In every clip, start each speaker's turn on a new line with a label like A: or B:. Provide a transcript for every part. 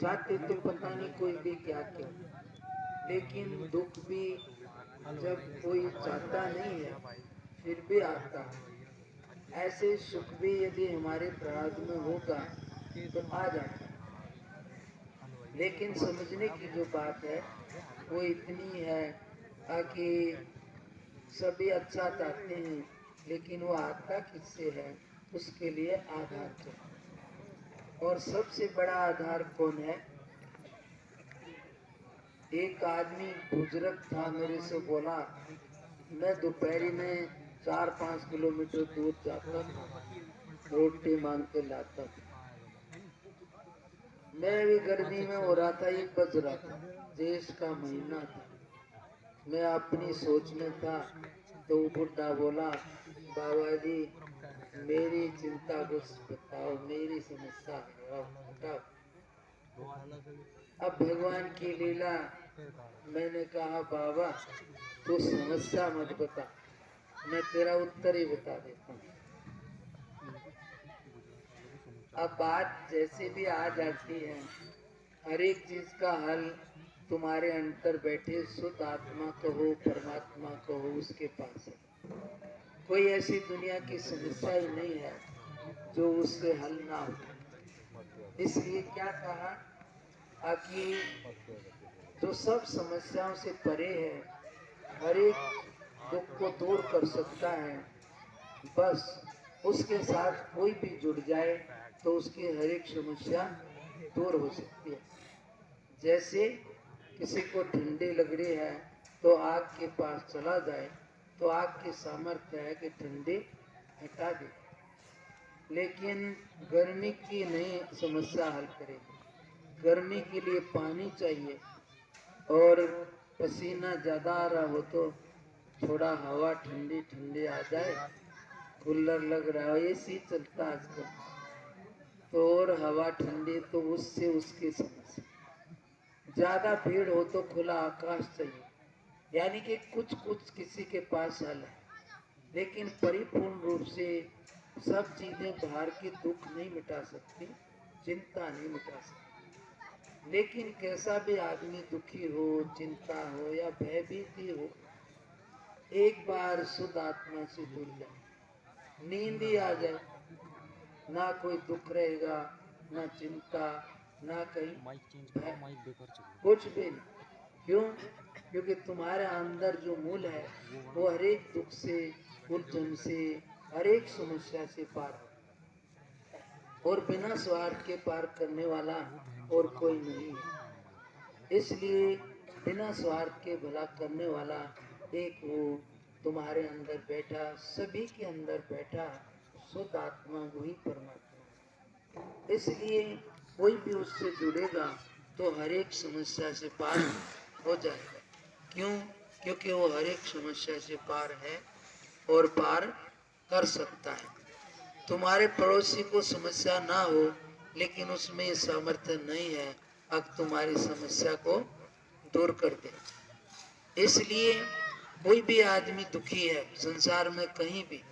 A: चाहते तो पता नहीं कोई भी क्या क्या, लेकिन दुख भी जब कोई चाहता नहीं है फिर भी आता है। ऐसे सुख भी यदि हमारे प्रारब्ध में होगा तो आ जाता है। लेकिन समझने की जो बात है वो इतनी है कि सभी अच्छा चाहते हैं, लेकिन वो आता किससे है, उसके लिए आधार चाहिए। और सबसे बड़ा आधार कौन है? एक आदमी बुजुर्ग था, मेरे से बोला मैं दोपहरी में 4-5 किलोमीटर दूर जाता था, रोटी मांग के लाता था। मैं भी गर्मी में हो रहा था, 1 बज रहा था, जेठ का महीना था। मैं अपनी सोच में था तो बुढ़ा बोला, बाबा जी मेरी चिंता कुछ बताओ, मेरी समस्या हटाओ। अब भगवान की लीला, मैंने कहा बाबा तू समस्या मत बता, मैं तेरा उत्तर ही बता देता हूँ। अब बात जैसे भी आ जाती है, हर एक चीज का हल तुम्हारे अंदर बैठे शुद्ध आत्मा को हो, परमात्मा को हो, उसके पास है। कोई ऐसी दुनिया की समस्या ही नहीं है जो उससे हल ना हो। इसलिए क्या कहा कि जो सब समस्याओं से परे है, हर एक दुख को दूर कर सकता है, बस उसके साथ कोई भी जुड़ जाए तो उसकी हर एक समस्या दूर हो सकती है। जैसे किसी को ठंडी लग रही है तो आग के पास चला जाए तो आग की सामर्थ्य है कि ठंडी हटा दे, लेकिन गर्मी की नहीं समस्या हल करेगी। गर्मी के लिए पानी चाहिए, और पसीना ज्यादा आ रहा हो तो थोड़ा हवा ठंडी ठंडी आ जाए, कूलर लग रहा हो, एसी चलता है आजकल, तो और हवा ठंडी, तो उससे उसकी समस्या। ज्यादा भीड़ हो तो खुला आकाश चाहिए। यानी कि कुछ कुछ किसी के पास हल है, लेकिन परिपूर्ण रूप से सब चीजें बाहर की दुख नहीं मिटा सकती, चिंता नहीं मिटा सकती। लेकिन कैसा भी आदमी दुखी हो, चिंता हो या भयभीति हो, एक बार शुद्ध आत्मा से जुड़ जाए, नींद ही आ जाए, ना कोई दुख रहेगा, ना चिंता, ना कहीं कुछ भी नहीं। क्यों? क्योंकि तुम्हारे अंदर जो मूल है वो हर एक दुख से, उलझन से, हर एक समस्या से पार हो, और बिना स्वार्थ के पार करने वाला और कोई नहीं है। इसलिए बिना स्वार्थ के भला करने वाला एक वो तुम्हारे अंदर बैठा, सभी के अंदर बैठा शुद्ध आत्मा, वही परमात्मा। इसलिए कोई भी उससे जुड़ेगा तो हर एक समस्या से पार हो जाएगा। क्यों? क्योंकि वो हर एक समस्या से पार है और पार कर सकता है। तुम्हारे पड़ोसी को समस्या ना हो, लेकिन उसमें ये सामर्थ्य नहीं है अब तुम्हारी समस्या को दूर कर दे। इसलिए कोई भी आदमी दुखी है संसार में कहीं भी,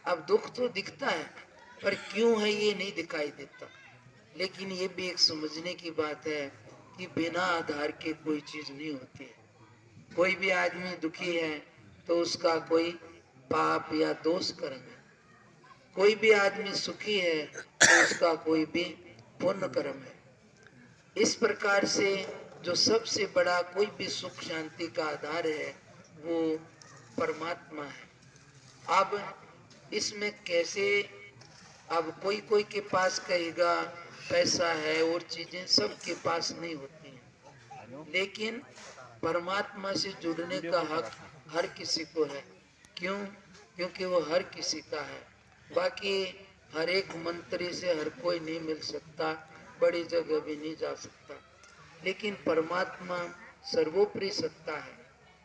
A: अब दुख तो दिखता है पर क्यों है ये नहीं दिखाई देता। लेकिन ये भी एक समझने की बात है कि बिना आधार के कोई चीज नहीं होती है। कोई भी आदमी दुखी है तो उसका कोई पाप या दोष कर्म है। कोई भी आदमी सुखी है तो उसका कोई भी पुण्य कर्म है। इस प्रकार से जो सबसे बड़ा कोई भी सुख शांति का आधार है वो परमात्मा है। अब इसमें कैसे, अब कोई कोई के पास कहेगा पैसा है और चीजें सबके पास नहीं होती हैं, लेकिन परमात्मा से जुड़ने का हक हर किसी को है। क्यों? क्योंकि वो हर किसी का है। बाकी हर एक मंत्री से हर कोई नहीं मिल सकता, बड़ी जगह भी नहीं जा सकता, लेकिन परमात्मा सर्वोपरि सत्ता है,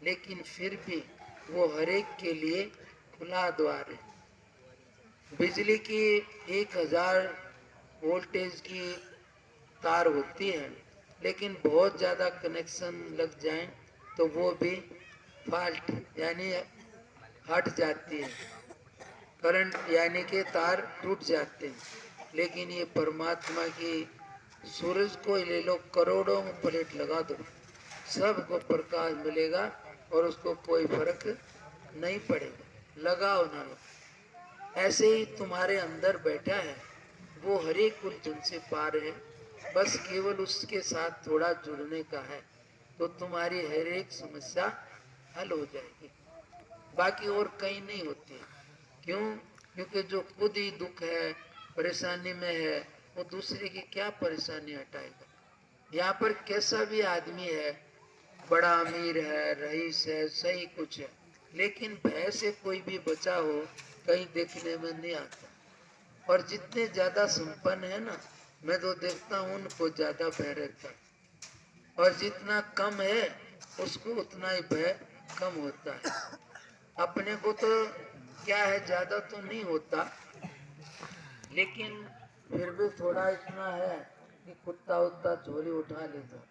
A: लेकिन फिर भी वो हर एक के लिए खुला द्वार है। बिजली की 1000 वोल्टेज की तार होती है, लेकिन बहुत ज्यादा कनेक्शन लग जाए तो वो भी फॉल्ट यानी हट जाती है, करंट यानी के तार टूट जाते हैं। लेकिन ये परमात्मा की सूरज को ले लो, करोड़ों प्लेट लगा दो, सबको प्रकाश मिलेगा और उसको कोई फर्क नहीं पड़ेगा, लगाओ ना लो। ऐसे ही तुम्हारे अंदर बैठा है, वो हरे कुल तुमसे पार है, बस केवल उसके साथ थोड़ा जुड़ने का है, तो तुम्हारी हर एक समस्या हल हो जाएगी, बाकी और कहीं नहीं होती। क्यों? क्योंकि जो खुद ही दुख है, परेशानी में है, वो दूसरे की क्या परेशानी हटाएगा। यहाँ पर कैसा भी आदमी है, बड़ा अमीर है, रईस है, सही कुछ है, लेकिन भय से कोई भी बचा हो कहीं देखने में नहीं आता। और जितने ज्यादा संपन्न है ना, मैं तो देखता हूँ उनको ज्यादा भय रहता है, और जितना कम है उसको उतना ही भय कम होता है। अपने को तो क्या है, ज्यादा तो नहीं होता, लेकिन फिर भी थोड़ा इतना है कि कुत्ता उत्ता चोरी उठा लेता,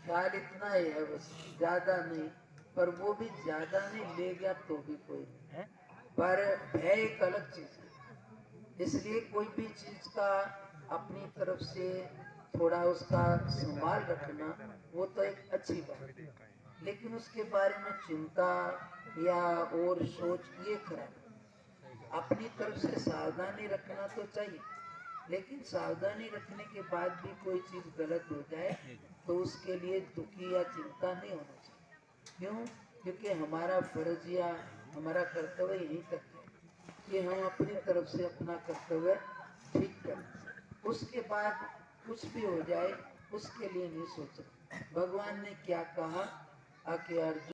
A: ख्याल इतना ही है बस, ज्यादा नहीं। पर वो भी ज्यादा नहीं ले गया तो भी कोई नहीं, पर भय एक अलग चीज है। इसलिए कोई भी चीज का अपनी तरफ से थोड़ा उसका संभाल रखना, वो तो एक अच्छी बात है, लेकिन उसके बारे में चिंता या और सोच, ये खराब। अपनी तरफ से सावधानी रखना तो चाहिए, लेकिन सावधानी रखने के बाद भी कोई चीज गलत हो जाए तो उसके लिए दुखी या चिंता नहीं होना चाहिए। क्यों? क्योंकि हमारा फर्ज या हमारा कर्तव्य यही तक है कि हम अपनी तरफ से अपना कर्तव्य ठीक करें, उसके बाद कुछ भी हो जाए उसके लिए नहीं सोचना। भगवान ने क्या कहा, आके अर्जुन